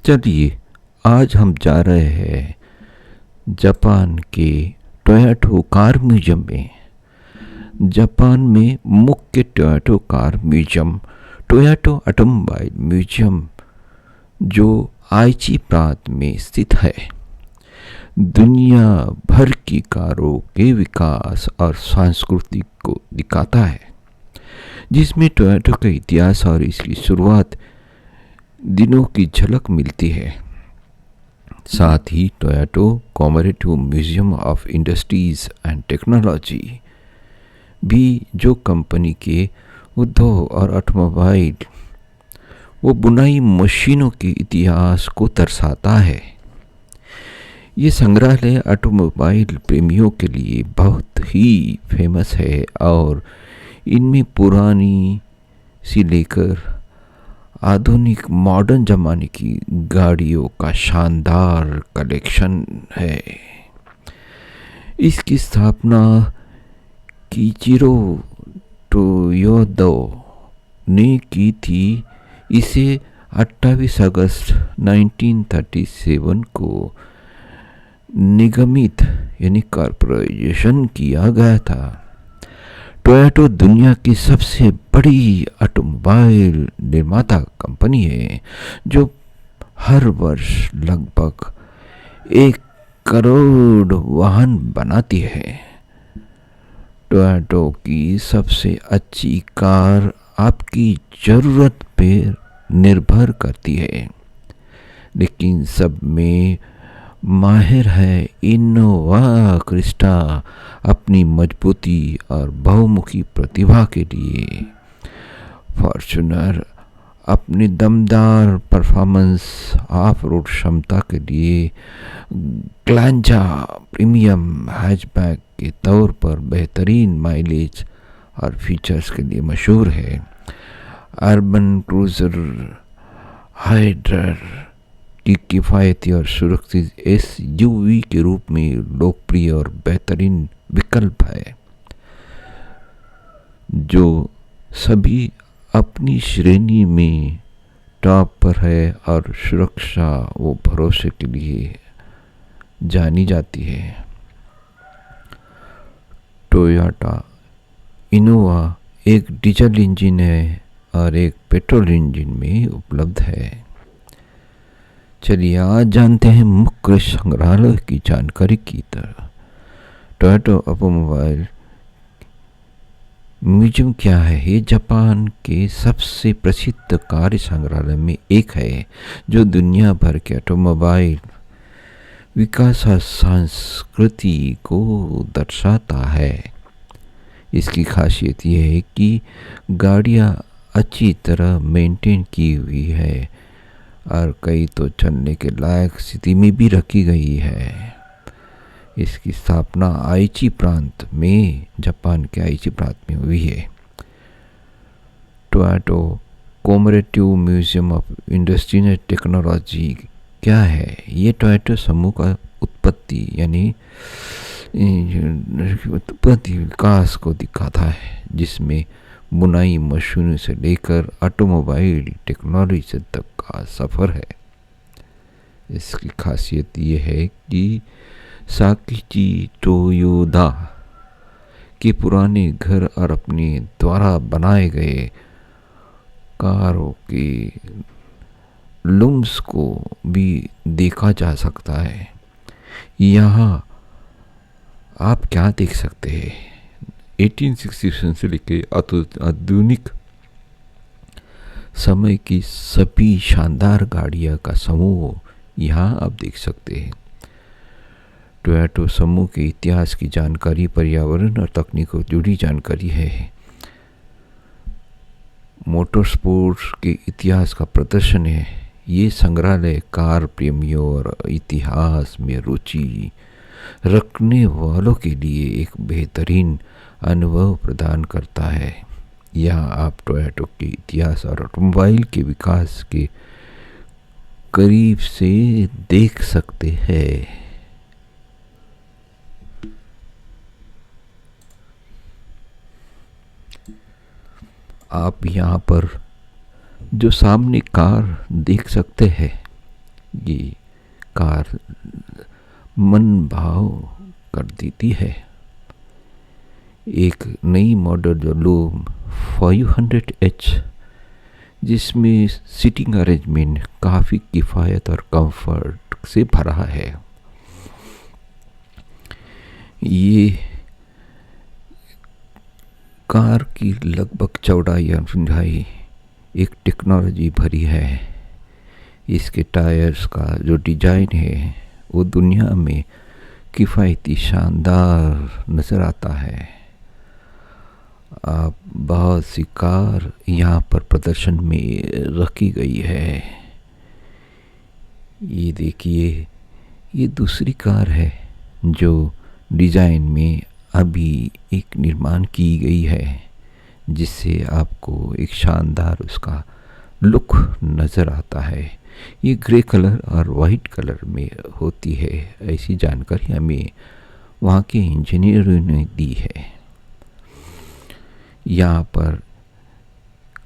चलिए, आज हम जा रहे हैं जापान के टोयोटो कार म्यूजियम में। जापान में मुख्य Toyota car museum Toyota automobile museum जो आइची प्रांत में स्थित है, दुनिया भर की कारों के विकास और संस्कृति को दिखाता है, जिसमें टोयोटो का इतिहास और इसकी शुरुआत दिनों की झलक मिलती है। साथ ही Toyota commemorative museum of industries and technology भी, जो कंपनी के उद्योग और ऑटोमोबाइल वो बुनाई मशीनों के इतिहास को दर्शाता है। ये संग्रहालय ऑटोमोबाइल प्रेमियों के लिए बहुत ही फेमस है और इनमें पुरानी से लेकर आधुनिक मॉडर्न ज़माने की गाड़ियों का शानदार कलेक्शन है। इसकी स्थापना किचिरो टोयोदा ने की थी। इसे 28 अगस्त 1937 को निगमित यानी कॉर्पोरेशन किया गया था। टोयोटो दुनिया की सबसे बड़ी ऑटोमोबाइल निर्माता कंपनी है, जो हर वर्ष लगभग 1 करोड़ वाहन बनाती है। टोयोटो की सबसे अच्छी कार आपकी ज़रूरत पर निर्भर करती है, लेकिन सब में माहिर है इनोवा क्रिस्टा अपनी मजबूती और बहुमुखी प्रतिभा के लिए, फॉर्च्यूनर अपनी दमदार परफॉर्मेंस ऑफ रोड क्षमता के लिए, ग्लांजा प्रीमियम हैचबैक के तौर पर बेहतरीन माइलेज और फीचर्स के लिए मशहूर है, अर्बन क्रूजर हाइड्रर की किफ़ायती और सुरक्षित एसयूवी के रूप में लोकप्रिय और बेहतरीन विकल्प है, जो सभी अपनी श्रेणी में टॉप पर है और सुरक्षा व भरोसे के लिए जानी जाती है। टोयोटा इनोवा एक डीजल इंजन है और एक पेट्रोल इंजन में उपलब्ध है। चलिए आज जानते हैं मुख्य संग्रहालय की जानकारी की तरह। टोयोटो ऑटोमोबाइल म्यूजियम क्या है? ये जापान के सबसे प्रसिद्ध कार्य संग्रहालय में एक है, जो दुनिया भर के ऑटोमोबाइल विकास और संस्कृति को दर्शाता है। इसकी खासियत यह है कि गाड़ियाँ अच्छी तरह मेंटेन की हुई है और कई तो चलने के लायक स्थिति में भी रखी गई है। इसकी स्थापना आइची प्रांत में, जापान के आइची प्रांत में हुई है। Toyota commemorative museum of industry and technology क्या है? ये टोयोटो समूह का उत्पत्ति यानी उत्पत्ति विकास को दिखाता है, जिसमें बुनाई मशीनों से लेकर ऑटोमोबाइल टेक्नोलॉजी तक का सफ़र है। इसकी खासियत ये है कि साकिची टोयोदा के पुराने घर और अपने द्वारा बनाए गए कारों के लूम्स को भी देखा जा सकता है। यहाँ आप क्या देख सकते हैं? 1867 से लेकर आधुनिक समय की सभी शानदार गाड़ियाँ का समूह यहाँ आप देख सकते हैं। टोयोटो समूह के इतिहास की जानकारी, पर्यावरण और तकनीकों से जुड़ी जानकारी है। मोटर स्पोर्ट्स के इतिहास का प्रदर्शन है। ये संग्रहालय कार प्रेमियों और इतिहास में रुचि रखने वालों के लिए एक बेहतरीन अनुभव प्रदान करता है। यहाँ आप टोयोटो के इतिहास और ऑटोमोबाइल के विकास के करीब से देख सकते हैं। आप यहाँ पर जो सामने कार देख सकते हैं, ये कार मन भाव कर देती है। एक नई मॉडल जो लूम 500H, जिसमें सीटिंग अरेंजमेंट काफ़ी किफ़ायत और कंफर्ट से भरा है। ये कार की लगभग चौड़ाई और ऊंचाई एक टेक्नोलॉजी भरी है। इसके टायर्स का जो डिज़ाइन है वो दुनिया में किफ़ायती शानदार नज़र आता है। आप बहुत सी कार यहाँ पर प्रदर्शन में रखी गई है। ये देखिए, ये दूसरी कार है जो डिज़ाइन में अभी एक निर्माण की गई है, जिससे आपको एक शानदार उसका लुक नज़र आता है। ये ग्रे कलर और वाइट कलर में होती है, ऐसी जानकारी हमें वहाँ के इंजीनियरों ने दी है। यहाँ पर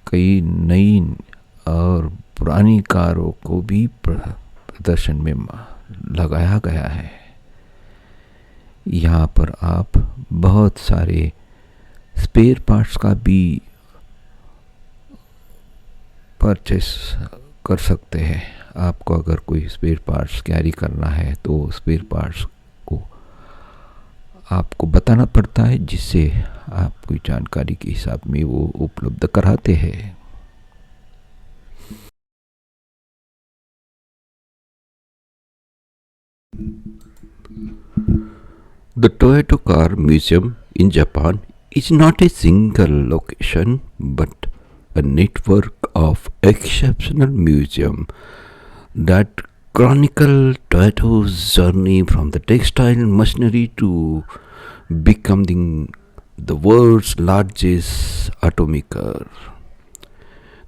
कई नई और पुरानी कारों को भी प्रदर्शन में लगाया गया है। यहाँ पर आप बहुत सारे स्पेयर पार्ट्स का भी परचेस कर सकते हैं। आपको अगर कोई स्पेयर पार्ट्स कैरी करना है तो स्पेयर पार्ट्स को आपको बताना पड़ता है, जिससे आपको जानकारी के हिसाब में वो उपलब्ध कराते हैं। The Toyota Car Museum in Japan is not a single location but a network of exceptional museums that chronicle Toyota's journey from the textile machinery to becoming the world's largest automaker.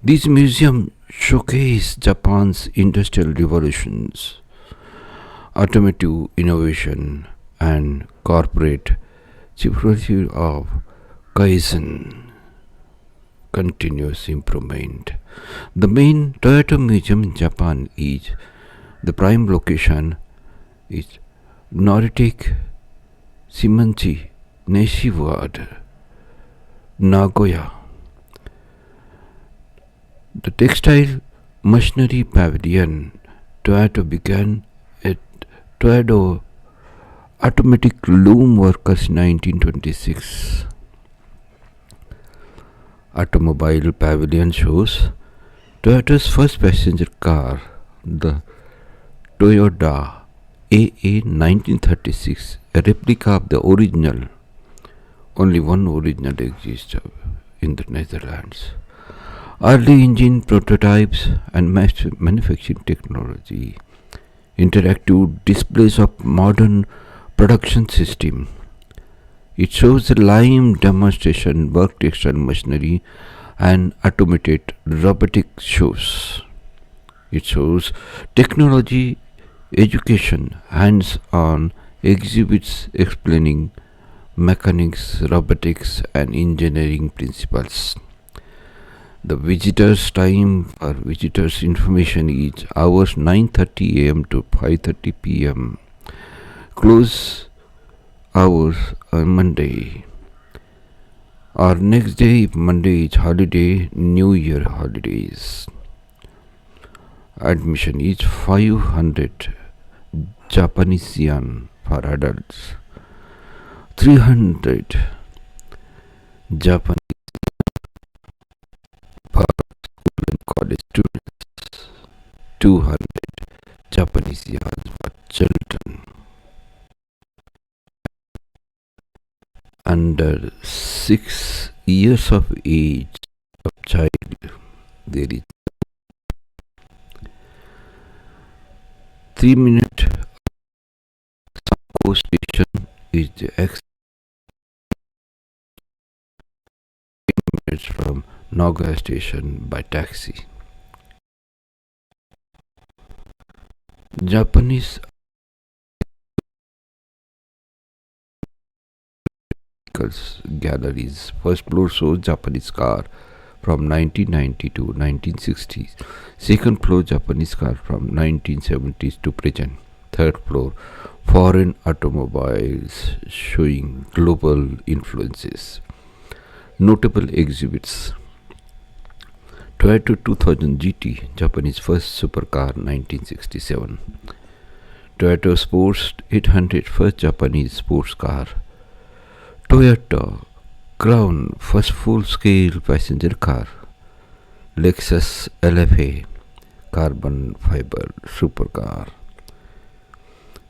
These museums showcase Japan's industrial revolutions, automotive innovation, and corporate chivalry of Kaizen, continuous improvement. The main Toyota Museum in Japan is the prime location is Noritake Shimanchi Neshiward, Nagoya. The textile machinery pavilion Toyota began at Toyota Automatic Loom Workers in 1926. Automobile pavilion shows Toyota's first passenger car, the Toyota AA 1936, a replica of the original. Only one original exists in the Netherlands. Early engine prototypes and mass manufacturing technology, interactive displays of modern production system. It shows the lime demonstration, work textile machinery, and automated robotic shows. It shows technology, education, hands-on exhibits explaining mechanics, robotics, and engineering principles. The visitors' time for visitors' information is hours 9:30 a.m. to 5:30 p.m. Close hours on Monday. Or next day, if Monday is holiday, New Year holidays. Admission is 500 Japanese yen for adults, 300 Japanese for school and college students, 200 Japanese yen for children under 6 years of age of child. There is 3-minute Sanko station is the exit minutes from Nagoya station by taxi. Japanese galleries. First floor shows Japanese car. from 1990 to 1960s. Second floor, Japanese car from 1970s to present. Third floor, foreign automobiles showing global influences. Notable exhibits: Toyota 2000 GT, Japanese first supercar, 1967. Toyota Sports 800, first Japanese sports car. Toyota Crown, first full-scale passenger car. Lexus LFA, carbon fiber supercar.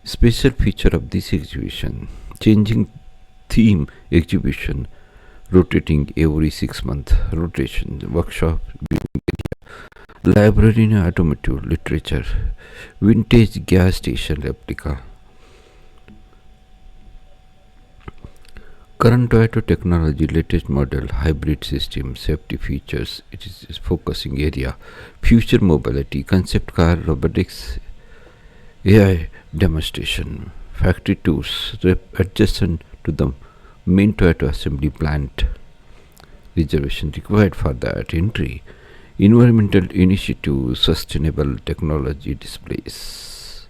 Special feature of this exhibition: changing theme exhibition, rotating every 6 months, rotation, workshop, library in automotive literature, vintage gas station replica. Current Toyota technology, latest model, hybrid system, safety features, it is focusing area, future mobility, concept car, robotics, AI demonstration, factory tours, adjacent to the main Toyota assembly plant. Reservation required for that entry. Environmental initiative, sustainable technology displays.